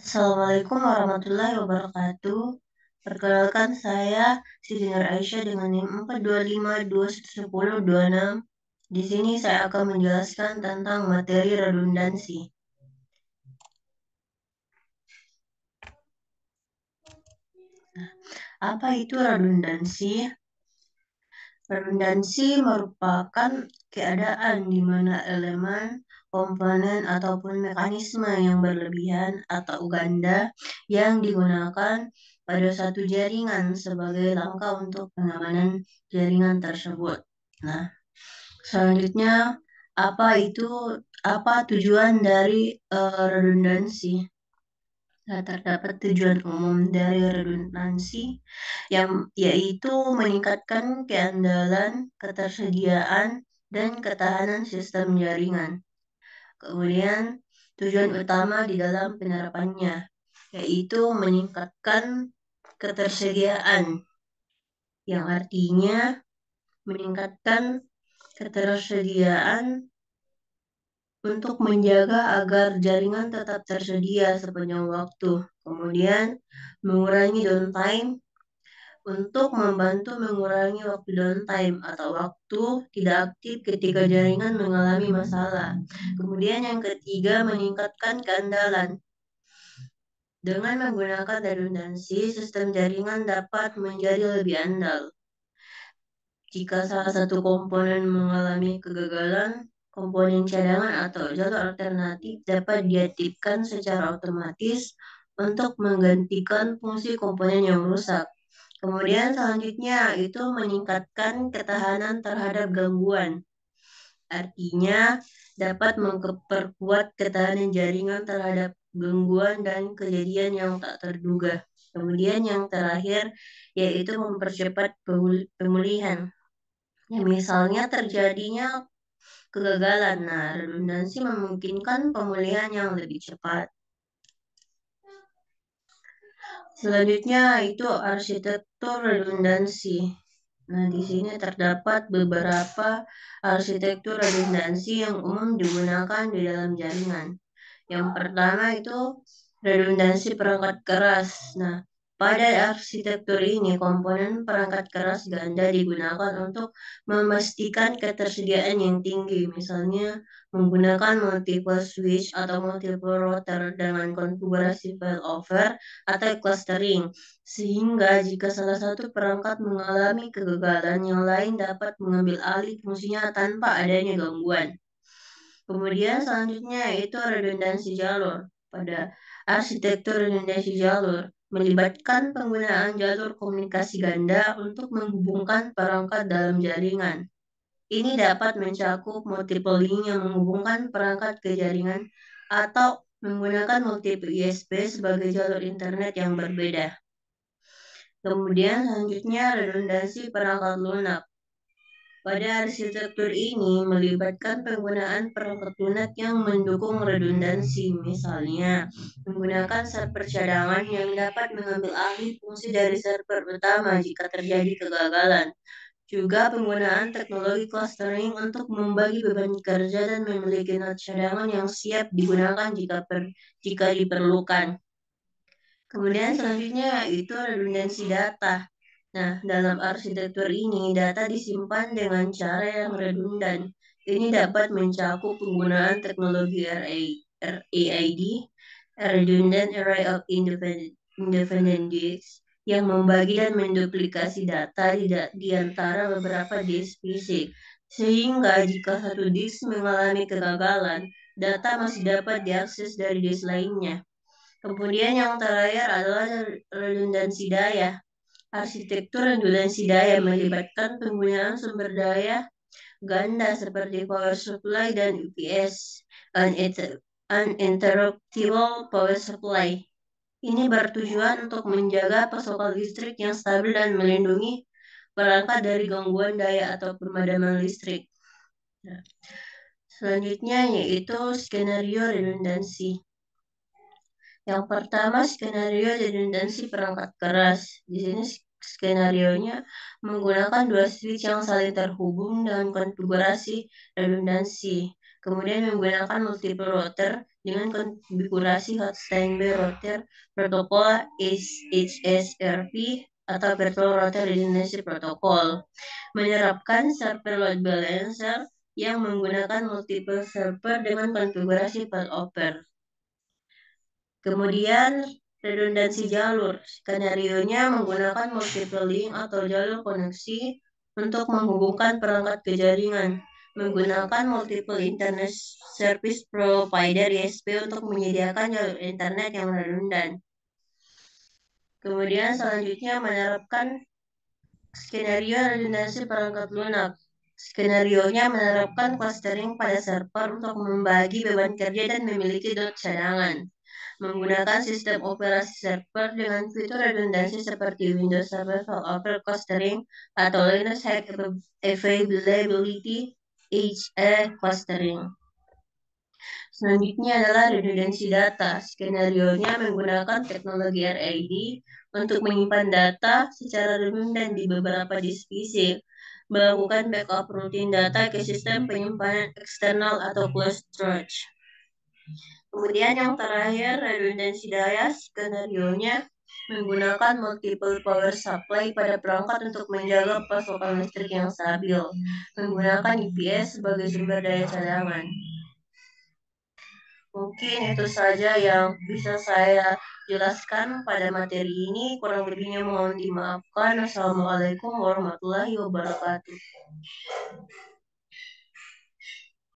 Assalamualaikum warahmatullahi wabarakatuh. Perkenalkan saya Siti Nur Aisyah dengan NIM 425211026. Di sini saya akan menjelaskan tentang materi redundansi. Apa itu redundansi? Redundansi merupakan keadaan di mana elemen, komponen, ataupun mekanisme yang berlebihan atau ganda yang digunakan pada satu jaringan sebagai langkah untuk pengamanan jaringan tersebut. Nah, selanjutnya apa tujuan dari redundansi? Nah, terdapat tujuan umum dari redundansi yaitu meningkatkan keandalan, ketersediaan, dan ketahanan sistem jaringan. Kemudian tujuan utama di dalam penerapannya yaitu meningkatkan ketersediaan, yang artinya meningkatkan ketersediaan untuk menjaga agar jaringan tetap tersedia sepanjang waktu. Kemudian mengurangi downtime untuk membantu mengurangi waktu downtime atau waktu tidak aktif ketika jaringan mengalami masalah. Kemudian yang ketiga, meningkatkan keandalan. Dengan menggunakan redundansi, sistem jaringan dapat menjadi lebih andal. Jika salah satu komponen mengalami kegagalan, komponen cadangan atau jalur alternatif dapat diaktifkan secara otomatis untuk menggantikan fungsi komponen yang rusak. Kemudian selanjutnya itu meningkatkan ketahanan terhadap gangguan. Artinya dapat memperkuat ketahanan jaringan terhadap gangguan dan kejadian yang tak terduga. Kemudian yang terakhir yaitu mempercepat pemulihan. Ya, misalnya terjadinya kegagalan. Nah, redundansi memungkinkan pemulihan yang lebih cepat. Selanjutnya itu arsitektur redundansi. Nah, di sini terdapat beberapa arsitektur redundansi yang umum digunakan di dalam jaringan. Yang pertama itu redundansi perangkat keras. Nah, pada arsitektur ini komponen perangkat keras ganda digunakan untuk memastikan ketersediaan yang tinggi. Misalnya menggunakan multiple switch atau multiple router dengan konfigurasi failover atau clustering. Sehingga jika salah satu perangkat mengalami kegagalan, yang lain dapat mengambil alih fungsinya tanpa adanya gangguan. Kemudian selanjutnya itu redundansi jalur. Pada arsitektur redundansi jalur melibatkan penggunaan jalur komunikasi ganda untuk menghubungkan perangkat dalam jaringan. Ini dapat mencakup multiple link yang menghubungkan perangkat ke jaringan atau menggunakan multiple ISP sebagai jalur internet yang berbeda. Kemudian selanjutnya redundansi perangkat lunak. Pada arsitektur ini melibatkan penggunaan perangkat lunak yang mendukung redundansi, misalnya menggunakan server cadangan yang dapat mengambil alih fungsi dari server utama jika terjadi kegagalan. Juga penggunaan teknologi clustering untuk membagi beban kerja dan memiliki not cadangan yang siap digunakan jika diperlukan. Kemudian selanjutnya itu redundansi data. Nah, dalam arsitektur ini data disimpan dengan cara yang redundan. Ini dapat mencakup penggunaan teknologi RAID, Redundant Array of Independent Disks, yang membagi dan menduplikasi data di antara beberapa disk fisik. Sehingga jika satu disk mengalami kegagalan, data masih dapat diakses dari disk lainnya. Kemudian yang terakhir adalah redundansi daya. Arsitektur redundansi daya melibatkan penggunaan sumber daya ganda seperti power supply dan UPS, uninterruptible power supply. Ini bertujuan untuk menjaga pasokan listrik yang stabil dan melindungi perangkat dari gangguan daya atau pemadaman listrik. Nah, selanjutnya yaitu skenario redundansi. Yang pertama skenario redundansi perangkat keras. Di sini skenarionya menggunakan dua switch yang saling terhubung dengan konfigurasi redundansi. Kemudian menggunakan multiple router dengan konfigurasi hot standby router protokol HSRP atau Virtual Router Redundancy Protocol. Menerapkan server load balancer yang menggunakan multiple server dengan konfigurasi failover. Kemudian redundansi jalur. Skenario-nya menggunakan multiple link atau jalur koneksi untuk menghubungkan perangkat ke jaringan. Menggunakan multiple internet service provider ISP untuk menyediakan jalur internet yang redundan. Kemudian selanjutnya menerapkan skenario redundansi perangkat lunak. Skenario-nya menerapkan clustering pada server untuk membagi beban kerja dan memiliki dot cadangan. Menggunakan sistem operasi server dengan fitur redundansi seperti Windows Server Failover Clustering atau Linux High Availability HA Clustering. Selanjutnya adalah redundansi data. Skenario-nya menggunakan teknologi RAID untuk menyimpan data secara redundan di beberapa disk PC, melakukan backup rutin data ke sistem penyimpanan eksternal atau cloud storage. Kemudian yang terakhir, redundansi daya. Skenario-nya menggunakan multiple power supply pada perangkat untuk menjaga pasokan listrik yang stabil, menggunakan UPS sebagai sumber daya cadangan. Mungkin itu saja yang bisa saya jelaskan pada materi ini. Kurang lebihnya mohon dimaafkan. Assalamualaikum warahmatullahi wabarakatuh.